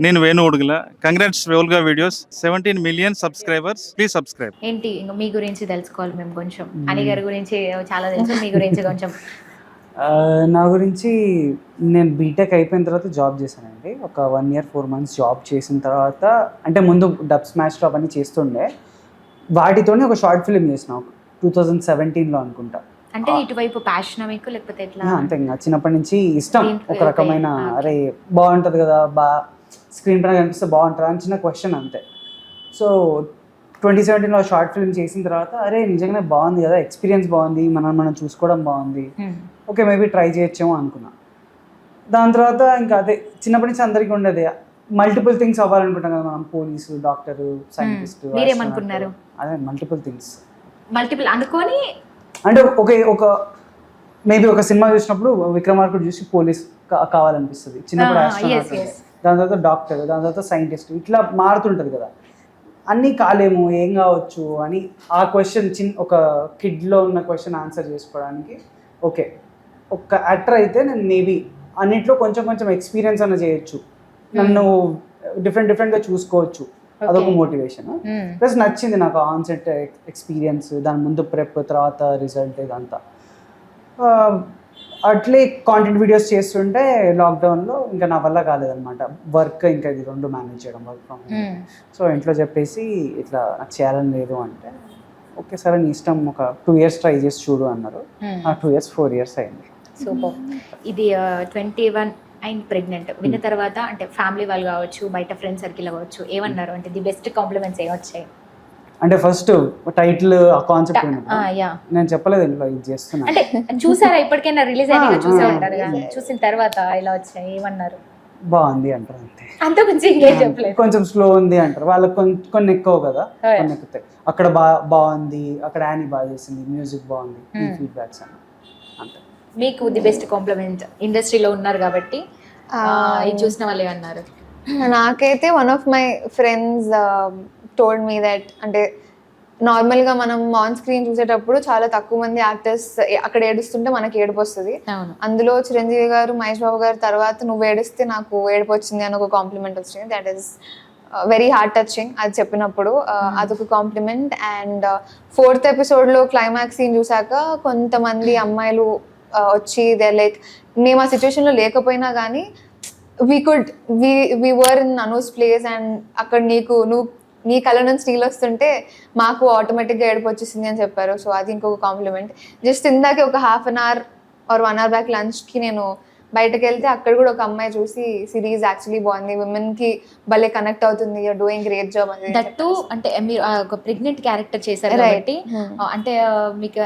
నేను వేణు ఉడుగుల. కంగ్రాట్స్ వెల్గా videos 17 million subscribers. Please subscribe. ఏంటి ఇంకా మీ గురించి తెలుసుకోవాలి మేము కొంచెం. అని గారి గురించి చాలా తెలుసు, మీ గురించి కొంచెం. నా గురించి నేను బీటెక్ అయిపోయిన తర్వాత జాబ్ చేశానండి. ఒక 1 year 4 months జాబ్ చేసిన తర్వాత, అంటే ముందు డబ్ స్మాష్ టాప్ అని చేస్తుండే, వాటితోనే ఒక షార్ట్ ఫిల్మ్ చేసిన 2017లో అనుకుంటా. అంటే ఇటువైపు ప్యాషన్ మీకు లేకపోతే ఎట్లా? అంతే, ఇంకా చిన్నప్పటి నుంచి ఇష్టం. ఒక రకమైన Okay. అరే బాగుంటుంది కదా, స్క్రీన్ పైన కనిపిస్తే బాగుంటుందా అని చిన్న క్వశ్చన్ అంతే. సో 2017లో షార్ట్ ఫిల్మ్ చేసిన తర్వాత అరే నిజంగానే బాగుంది కదా, ఎక్స్పీరియన్స్ బాగుంది, మనం చూసుకోవడం బాగుంది, ఓకే మేబీ ట్రై చేయొచ్చేమో అనుకున్నా. దాని తర్వాత ఇంకా అదే చిన్నప్పటి నుంచి అందరికీ ఉండేది, మల్టిపుల్ థింగ్స్ అవ్వాలనుకుంటాం కదా మనం, పోలీసు, డాక్టరు, సైంటిస్ట్. మీరేమనుకున్నారు? అదే మల్టిపుల్ థింగ్స్, మల్టిపుల్ అనుకొని అంటే ఒక మేబీ ఒక సినిమా చూసినప్పుడు విక్రమార్కుడు చూసి పోలీస్ కావాలనిపిస్తుంది చిన్నప్పుడు, yes, astronaut. yes. దాని తర్వాత డాక్టర్, దాని తర్వాత సైంటిస్ట్, ఇట్లా మారుతుంటుంది కదా. అన్నీ కాలేము, ఏం కావచ్చు అని ఆ క్వశ్చన్ ఒక కిడ్లో ఉన్న క్వశ్చన్ ఆన్సర్ చేసుకోవడానికి ఓకే ఒక యాక్టర్ అయితే నేను మేబీ అన్నిట్లో కొంచెం ఎక్స్పీరియన్స్ అన్న చేయొచ్చు, నన్ను డిఫరెంట్గా చూసుకోవచ్చు, అదొక మోటివేషన్. ప్లస్ నచ్చింది నాకు ఆన్సెట్ ఎక్స్పీరియన్స్, దాని ముందు ప్రెప్, తర్వాత రిజల్ట్, ఇదంతా. అట్లే కాంటెంట్ వీడియోస్ చేస్తుంటే లాక్డౌన్లో ఇంకా నా వల్ల కాలేదన్నమాట, వర్క్ ఇంకా ఇది రెండు మేనేజ్ చేయడం, వర్క్ ఫ్రమ్ హోమ్. సో ఇంట్లో చెప్పేసి ఇట్లా నాకు చేయాలని లేదు అంటే, ఓకే సరే నీ ఇష్టం, ఒక 2 years ట్రై చేసి చూడు అన్నారు. ఆ 2 years 4 years అయింది. సూపర్. ఇది 21 అండ్ ప్రెగ్నెంట్ విన్న తర్వాత అంటే ఫ్యామిలీ వాళ్ళు కావచ్చు, బయట ఫ్రెండ్ సర్కిల్ కావచ్చు, ఏమన్నారు? అంటే ది బెస్ట్ కాంప్లిమెంట్స్ ఏమొచ్చాయి? అంటే ఫస్ట్ టైటిల్ ఆ కాన్సెప్ట్ నేను చెప్పలేదు ఇంట్లో ఇది చేస్తున్నా అంటే చూసారా? ఇప్పటికైనా రిలీజ్ అయినా చూసే ఉంటారు కదా, చూసిన తర్వాత ఇలా వచ్చాయి, ఏమన్నారు? బాగుంది అంటారు అంతే, అంత కొంచెం ఇంకేం చెప్పలేదు. కొంచెం స్లో ఉంది అంటారు, వాళ్ళకి కొన్ని ఎక్కువ కదా, కొన్ని ఎక్కుతాయి. అక్కడ బాగుంది, అక్కడ యానీ బాగా చేసింది, మ్యూజిక్ బాగుంది, ఈ ఫీడ్బ్యాక్స్ అని అంతే. మీకు ది బెస్ట్ కాంప్లిమెంట్, ఇండస్ట్రీలో ఉన్నారు కాబట్టి ఇది చూసిన వాళ్ళు ఏమన్నారు? నాకైతే one of my friends told me that, అంటే నార్మల్గా మనం ఆన్ స్క్రీన్ చూసేటప్పుడు చాలా తక్కువ మంది యాక్టర్స్ అక్కడ ఏడుస్తుంటే మనకి ఏడుపు వస్తుంది. అందులో చిరంజీవి గారు, మహేష్ బాబు గారు తర్వాత నువ్వు ఏడిస్తే నాకు ఏడుపు వచ్చింది అని ఒక కాంప్లిమెంట్ వచ్చింది. That is very heart touching. అది చెప్పినప్పుడు అదొక కాంప్లిమెంట్. అండ్ 4th episodeలో క్లైమాక్స్ సీన్ చూసాక కొంతమంది అమ్మాయిలు వచ్చి దే లైక్, మేము ఆ సిచ్యువేషన్లో లేకపోయినా కానీ we were in Anu's place and అక్కడ నువ్వు నీ కళ్ళ నుంచి నీళ్ళు వస్తుంటే మాకు ఆటోమేటిక్గా ఏడుపు వచ్చేసింది అని చెప్పారు. సో అది ఇంకొక కాంప్లిమెంట్. జస్ట్ ఇందాకే ఒక 1/2 hour or 1 hour బ్యాక్ లంచ్కి నేను బయటకు వెళ్తే అక్కడ కూడా ఒక అమ్మాయి చూసి సిరీస్ యాక్చువల్లీ బాగుంది, విమెన్కి భలే కనెక్ట్ అవుతుంది, యూఆర్ డూయింగ్ గ్రేట్ జాబ్ అని. దట్టు అంటే మీరు ఒక ప్రెగ్నెంట్ క్యారెక్టర్ చేశారు కాబట్టి, అంటే మీకు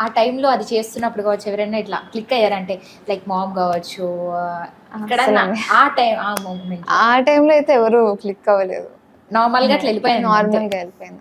ఆ టైంలో అది చేస్తున్నప్పుడు కావచ్చు ఎవరైనా ఇట్లా క్లిక్ అయ్యారంటే లైక్ మామ్ కావచ్చు, ఆ టైంలో అయితే ఎవరు క్లిక్ అవ్వలేదు, నార్మల్గా అట్లా వెళ్ళిపోయాను. నార్మల్గా వెళ్ళిపోయింది.